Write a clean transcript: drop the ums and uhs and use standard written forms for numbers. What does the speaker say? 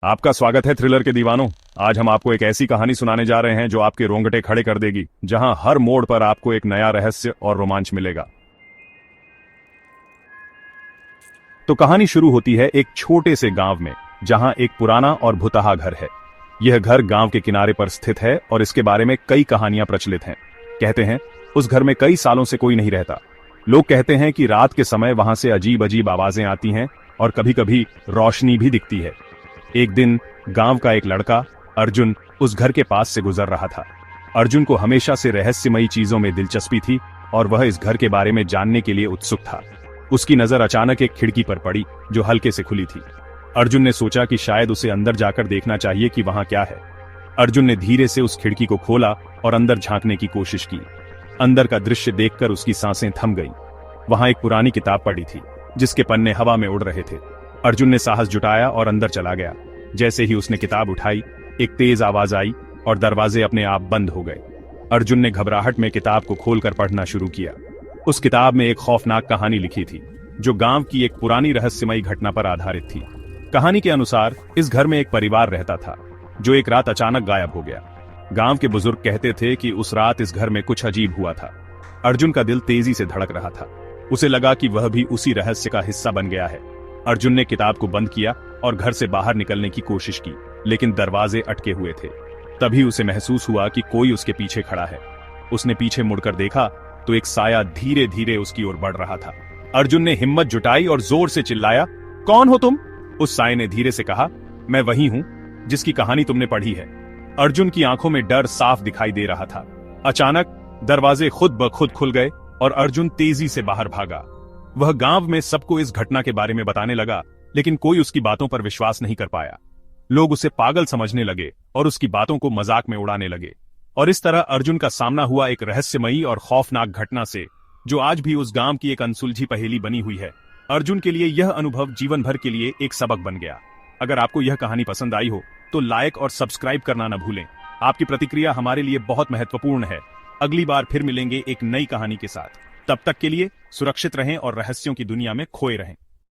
आपका स्वागत है थ्रिलर के दीवानों। आज हम आपको एक ऐसी कहानी सुनाने जा रहे हैं जो आपके रोंगटे खड़े कर देगी, जहां हर मोड़ पर आपको एक नया रहस्य और रोमांच मिलेगा। तो कहानी शुरू होती है एक छोटे से गांव में, जहां एक पुराना और भुतहा घर है। यह घर गांव के किनारे पर स्थित है और इसके बारे में कई कहानियां प्रचलित हैं। कहते हैं उस घर में कई सालों से कोई नहीं रहता। लोग कहते हैं कि रात के समय वहां से अजीब अजीब आवाजें आती हैं और कभी कभी रोशनी भी दिखती है। एक दिन गांव का एक लड़का अर्जुन उस घर के पास से गुजर रहा था। अर्जुन को हमेशा से रहस्यमयी चीजों में दिलचस्पी थी और वह इस घर के बारे में जानने के लिए उत्सुक था। उसकी नजर अचानक एक खिड़की पर पड़ी जो हल्के से खुली थी। अर्जुन ने सोचा कि शायद उसे अंदर जाकर देखना चाहिए कि वहां क्या है। अर्जुन ने धीरे से उस खिड़की को खोला और अंदर झांकने की कोशिश की। अंदर का दृश्य देखकर उसकी सांसें थम गईं। वहां एक पुरानी किताब पड़ी थी जिसके पन्ने हवा में उड़ रहे थे। अर्जुन ने साहस जुटाया और अंदर चला गया। जैसे ही उसने किताब उठाई, एक तेज आवाज आई और दरवाजे अपने आप बंद हो गए। अर्जुन ने घबराहट में किताब को खोलकर पढ़ना शुरू किया। उस किताब में एक खौफनाक कहानी लिखी थी जो गांव की एक पुरानी रहस्यमयी घटना पर आधारित थी। कहानी के अनुसार इस घर में एक परिवार रहता था जो एक रात अचानक गायब हो गया। गांव के बुजुर्ग कहते थे कि उस रात इस घर में कुछ अजीब हुआ था। अर्जुन का दिल तेजी से धड़क रहा था। उसे लगा कि वह भी उसी रहस्य का हिस्सा बन गया है। अर्जुन ने किताब को बंद किया और घर से बाहर निकलने की कोशिश की, लेकिन दरवाजे अटके हुए थे। तभी उसे महसूस हुआ कि कोई उसके पीछे खड़ा है। उसने पीछे मुड़कर देखा तो एक साया धीरे धीरे उसकी ओर बढ़ रहा था। अर्जुन ने हिम्मत जुटाई और जोर से चिल्लाया, कौन हो तुम? उस साये ने धीरे से कहा, मैं वही हूं जिसकी कहानी तुमने पढ़ी है। अर्जुन की आंखों में डर साफ दिखाई दे रहा था। अचानक दरवाजे खुद ब खुद खुल गए और अर्जुन तेजी से बाहर भागा। वह गांव में सबको इस घटना के बारे में बताने लगा, लेकिन कोई उसकी बातों पर विश्वास नहीं कर पाया। लोग उसे पागल समझने लगे और उसकी बातों को मजाक में उड़ाने लगे। और इस तरह अर्जुन का सामना हुआ एक रहस्यमयी और खौफनाक घटना से, जो आज भी उस गांव की एक अनसुलझी पहेली बनी हुई है। अर्जुन के लिए यह अनुभव जीवन भर के लिए एक सबक बन गया। अगर आपको यह कहानी पसंद आई हो तो लाइक और सब्सक्राइब करना न भूलें। आपकी प्रतिक्रिया हमारे लिए बहुत महत्वपूर्ण है। अगली बार फिर मिलेंगे एक नई कहानी के साथ। तब तक के लिए सुरक्षित रहें और रहस्यों की दुनिया में खोए रहें।